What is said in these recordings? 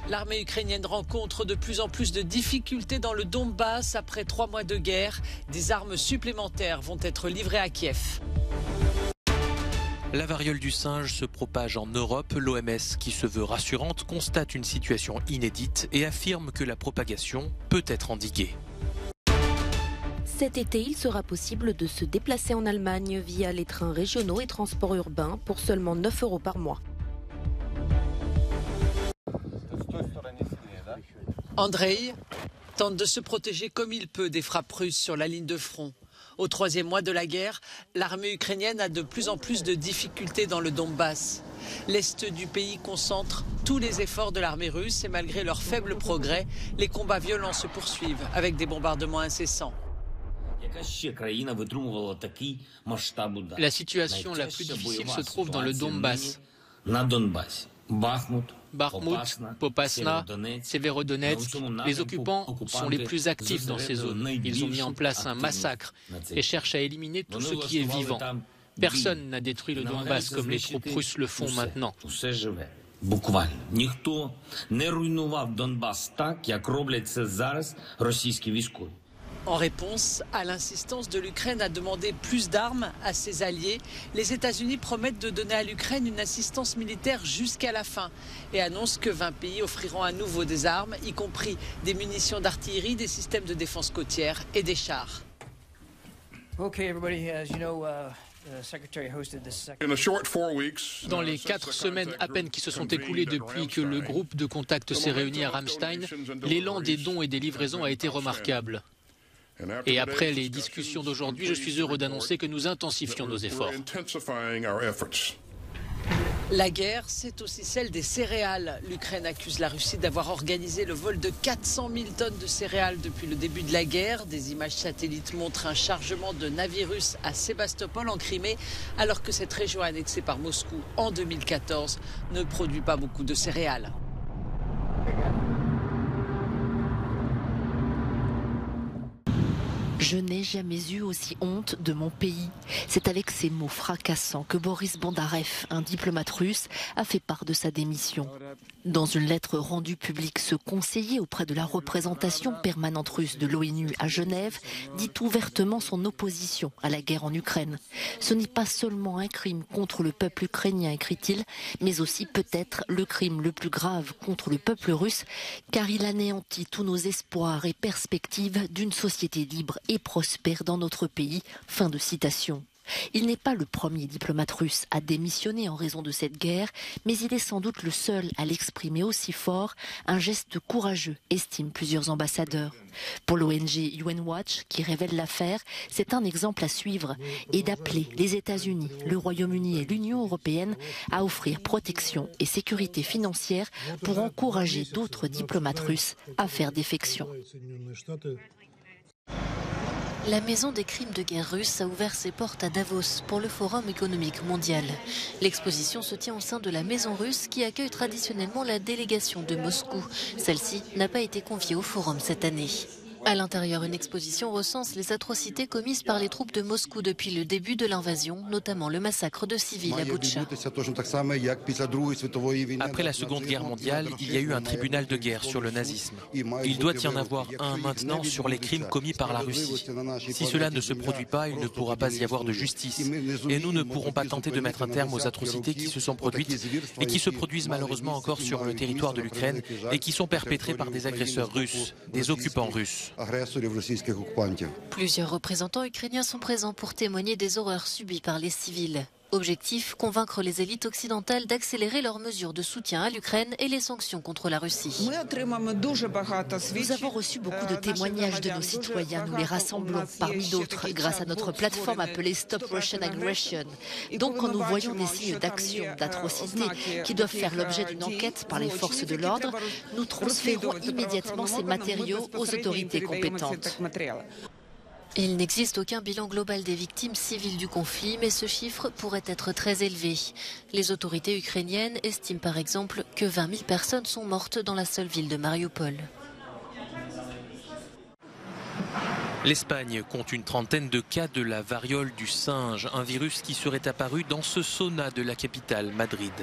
L'armée ukrainienne rencontre de plus en plus de difficultés dans le Donbass. Après 3 mois de guerre, des armes supplémentaires vont être livrées à Kiev. La variole du singe se propage en Europe. L'OMS, qui se veut rassurante, constate une situation inédite et affirme que la propagation peut être endiguée. Cet été, il sera possible de se déplacer en Allemagne via les trains régionaux et transports urbains pour seulement 9 € par mois. Andrei tente de se protéger comme il peut des frappes russes sur la ligne de front. Au 3e mois de la guerre, l'armée ukrainienne a de plus en plus de difficultés dans le Donbass. L'est du pays concentre tous les efforts de l'armée russe et malgré leurs faibles progrès, les combats violents se poursuivent avec des bombardements incessants. La situation la plus difficile se trouve dans le Donbass. Bakhmut, Popasna, Severodonetsk, les occupants sont les plus actifs dans ces zones. Ils ont mis en place un massacre et cherchent à éliminer tout ce qui est vivant. Personne n'a détruit le Donbass comme les troupes russes le font maintenant. En réponse à l'insistance de l'Ukraine à demander plus d'armes à ses alliés, les États-Unis promettent de donner à l'Ukraine une assistance militaire jusqu'à la fin et annoncent que 20 pays offriront à nouveau des armes, y compris des munitions d'artillerie, des systèmes de défense côtière et des chars. Dans les 4 semaines à peine qui se sont écoulées depuis que le groupe de contact s'est réuni à Ramstein, l'élan des dons et des livraisons a été remarquable. Et après les discussions d'aujourd'hui, je suis heureux d'annoncer que nous intensifions nos efforts. La guerre, c'est aussi celle des céréales. L'Ukraine accuse la Russie d'avoir organisé le vol de 400 000 tonnes de céréales depuis le début de la guerre. Des images satellites montrent un chargement de navires russes à Sébastopol en Crimée, alors que cette région annexée par Moscou en 2014 ne produit pas beaucoup de céréales. Je n'ai jamais eu aussi honte de mon pays. C'est avec ces mots fracassants que Boris Bondarev, un diplomate russe, a fait part de sa démission. Dans une lettre rendue publique, ce conseiller auprès de la représentation permanente russe de l'ONU à Genève dit ouvertement son opposition à la guerre en Ukraine. Ce n'est pas seulement un crime contre le peuple ukrainien, écrit-il, mais aussi peut-être le crime le plus grave contre le peuple russe, car il anéantit tous nos espoirs et perspectives d'une société libre et prospère dans notre pays. Fin de citation. Il n'est pas le premier diplomate russe à démissionner en raison de cette guerre, mais il est sans doute le seul à l'exprimer aussi fort, un geste courageux, estiment plusieurs ambassadeurs. Pour l'ONG UN Watch, qui révèle l'affaire, c'est un exemple à suivre et d'appeler les États-Unis, le Royaume-Uni et l'Union européenne à offrir protection et sécurité financière pour encourager d'autres diplomates russes à faire défection. La Maison des crimes de guerre russe a ouvert ses portes à Davos pour le Forum économique mondial. L'exposition se tient au sein de la Maison russe qui accueille traditionnellement la délégation de Moscou. Celle-ci n'a pas été confiée au Forum cette année. À l'intérieur, une exposition recense les atrocités commises par les troupes de Moscou depuis le début de l'invasion, notamment le massacre de civils à Boutcha. Après la Seconde Guerre mondiale, il y a eu un tribunal de guerre sur le nazisme. Il doit y en avoir un maintenant sur les crimes commis par la Russie. Si cela ne se produit pas, il ne pourra pas y avoir de justice. Et nous ne pourrons pas tenter de mettre un terme aux atrocités qui se sont produites et qui se produisent malheureusement encore sur le territoire de l'Ukraine et qui sont perpétrées par des agresseurs russes, des occupants russes. Plusieurs représentants ukrainiens sont présents pour témoigner des horreurs subies par les civils. Objectif, convaincre les élites occidentales d'accélérer leurs mesures de soutien à l'Ukraine et les sanctions contre la Russie. Nous avons reçu beaucoup de témoignages de nos citoyens. Nous les rassemblons parmi d'autres grâce à notre plateforme appelée Stop Russian Aggression. Donc quand nous voyons des signes d'action, d'atrocité qui doivent faire l'objet d'une enquête par les forces de l'ordre, nous transférons immédiatement ces matériaux aux autorités compétentes. Il n'existe aucun bilan global des victimes civiles du conflit, mais ce chiffre pourrait être très élevé. Les autorités ukrainiennes estiment par exemple que 20 000 personnes sont mortes dans la seule ville de Mariupol. L'Espagne compte une trentaine de cas de la variole du singe, un virus qui serait apparu dans ce sauna de la capitale, Madrid.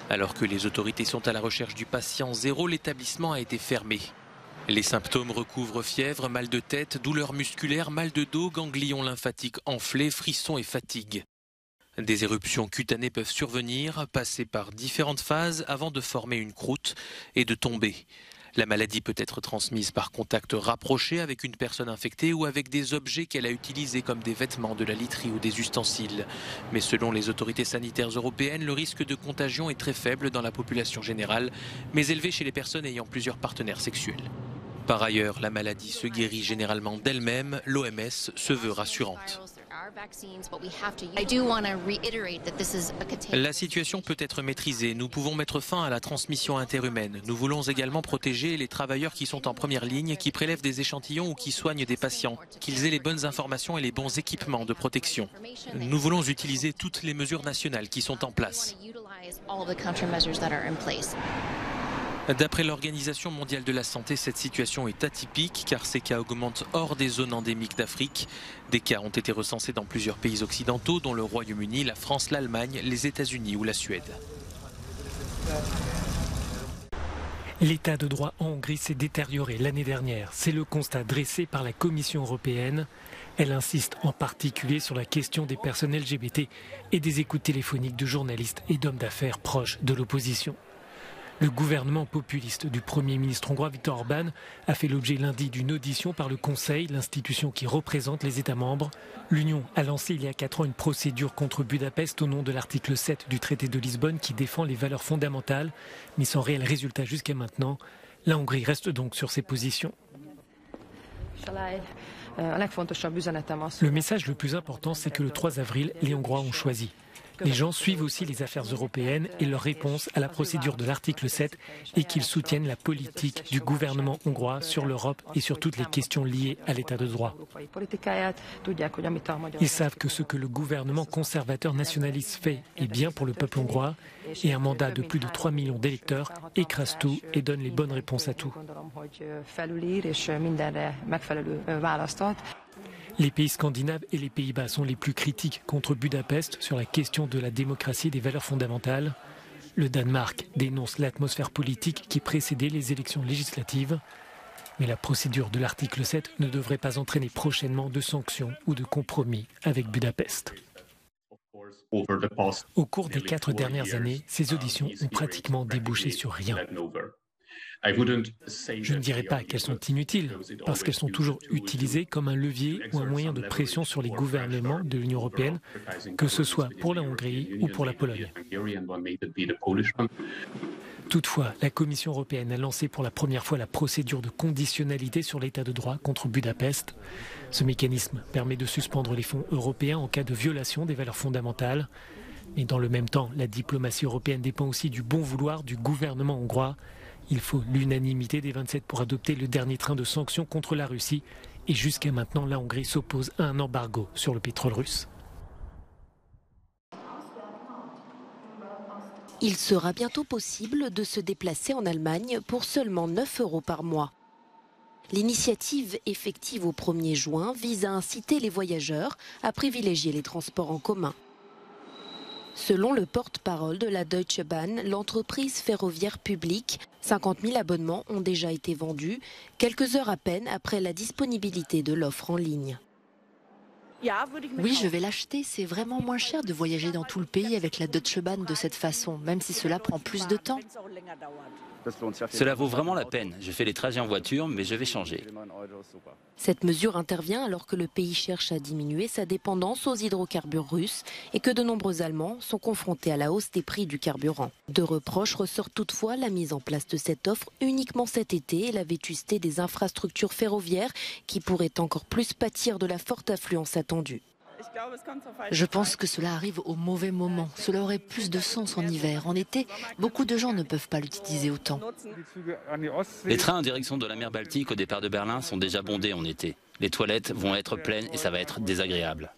Alors que les autorités sont à la recherche du patient zéro, l'établissement a été fermé. Les symptômes recouvrent fièvre, mal de tête, douleurs musculaires, mal de dos, ganglions lymphatiques enflés, frissons et fatigue. Des éruptions cutanées peuvent survenir, passer par différentes phases avant de former une croûte et de tomber. La maladie peut être transmise par contact rapproché avec une personne infectée ou avec des objets qu'elle a utilisés comme des vêtements, de la literie ou des ustensiles. Mais selon les autorités sanitaires européennes, le risque de contagion est très faible dans la population générale, mais élevé chez les personnes ayant plusieurs partenaires sexuels. Par ailleurs, la maladie se guérit généralement d'elle-même. L'OMS se veut rassurante. La situation peut être maîtrisée. Nous pouvons mettre fin à la transmission interhumaine. Nous voulons également protéger les travailleurs qui sont en première ligne, qui prélèvent des échantillons ou qui soignent des patients, qu'ils aient les bonnes informations et les bons équipements de protection. Nous voulons utiliser toutes les mesures nationales qui sont en place. D'après l'Organisation mondiale de la santé, cette situation est atypique car ces cas augmentent hors des zones endémiques d'Afrique. Des cas ont été recensés dans plusieurs pays occidentaux, dont le Royaume-Uni, la France, l'Allemagne, les États-Unis ou la Suède. L'état de droit en Hongrie s'est détérioré l'année dernière. C'est le constat dressé par la Commission européenne. Elle insiste en particulier sur la question des personnes LGBT et des écoutes téléphoniques de journalistes et d'hommes d'affaires proches de l'opposition. Le gouvernement populiste du Premier ministre hongrois Viktor Orbán a fait l'objet lundi d'une audition par le Conseil, l'institution qui représente les États membres. L'Union a lancé il y a 4 ans une procédure contre Budapest au nom de l'article 7 du traité de Lisbonne qui défend les valeurs fondamentales, mais sans réel résultat jusqu'à maintenant. La Hongrie reste donc sur ses positions. Le message le plus important, c'est que le 3 avril, les Hongrois ont choisi. Les gens suivent aussi les affaires européennes et leur réponse à la procédure de l'article 7 et qu'ils soutiennent la politique du gouvernement hongrois sur l'Europe et sur toutes les questions liées à l'état de droit. Ils savent que ce que le gouvernement conservateur nationaliste fait est bien pour le peuple hongrois et un mandat de plus de 3 millions d'électeurs écrase tout et donne les bonnes réponses à tout. Les pays scandinaves et les Pays-Bas sont les plus critiques contre Budapest sur la question de la démocratie et des valeurs fondamentales. Le Danemark dénonce l'atmosphère politique qui précédait les élections législatives. Mais la procédure de l'article 7 ne devrait pas entraîner prochainement de sanctions ou de compromis avec Budapest. Au cours des 4 dernières années, ces auditions ont pratiquement débouché sur rien. Je ne dirais pas qu'elles sont inutiles, parce qu'elles sont toujours utilisées comme un levier ou un moyen de pression sur les gouvernements de l'Union européenne, que ce soit pour la Hongrie ou pour la Pologne. Toutefois, la Commission européenne a lancé pour la première fois la procédure de conditionnalité sur l'état de droit contre Budapest. Ce mécanisme permet de suspendre les fonds européens en cas de violation des valeurs fondamentales. Mais dans le même temps, la diplomatie européenne dépend aussi du bon vouloir du gouvernement hongrois. Il faut l'unanimité des 27 pour adopter le dernier train de sanctions contre la Russie. Et jusqu'à maintenant, la Hongrie s'oppose à un embargo sur le pétrole russe. Il sera bientôt possible de se déplacer en Allemagne pour seulement 9 € par mois. L'initiative effective au 1er juin vise à inciter les voyageurs à privilégier les transports en commun. Selon le porte-parole de la Deutsche Bahn, l'entreprise ferroviaire publique, 50 000 abonnements ont déjà été vendus, quelques heures à peine après la disponibilité de l'offre en ligne. Oui, je vais l'acheter. C'est vraiment moins cher de voyager dans tout le pays avec la Deutsche Bahn de cette façon, même si cela prend plus de temps. Cela vaut vraiment la peine. Je fais les trajets en voiture, mais je vais changer. Cette mesure intervient alors que le pays cherche à diminuer sa dépendance aux hydrocarbures russes et que de nombreux Allemands sont confrontés à la hausse des prix du carburant. De reproches ressort toutefois la mise en place de cette offre uniquement cet été et la vétusté des infrastructures ferroviaires qui pourraient encore plus pâtir de la forte affluence attendue. Je pense que cela arrive au mauvais moment. Cela aurait plus de sens en hiver. En été, beaucoup de gens ne peuvent pas l'utiliser autant. Les trains en direction de la mer Baltique au départ de Berlin sont déjà bondés en été. Les toilettes vont être pleines et ça va être désagréable.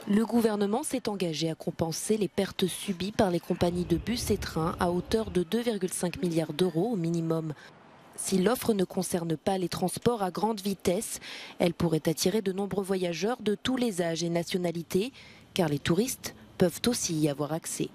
Le gouvernement s'est engagé à compenser les pertes subies par les compagnies de bus et trains à hauteur de 2,5 milliards d'euros au minimum. si l'offre ne concerne pas les transports à grande vitesse. Elle pourrait attirer de nombreux voyageurs de tous les âges et nationalités, car les touristes peuvent aussi y avoir accès.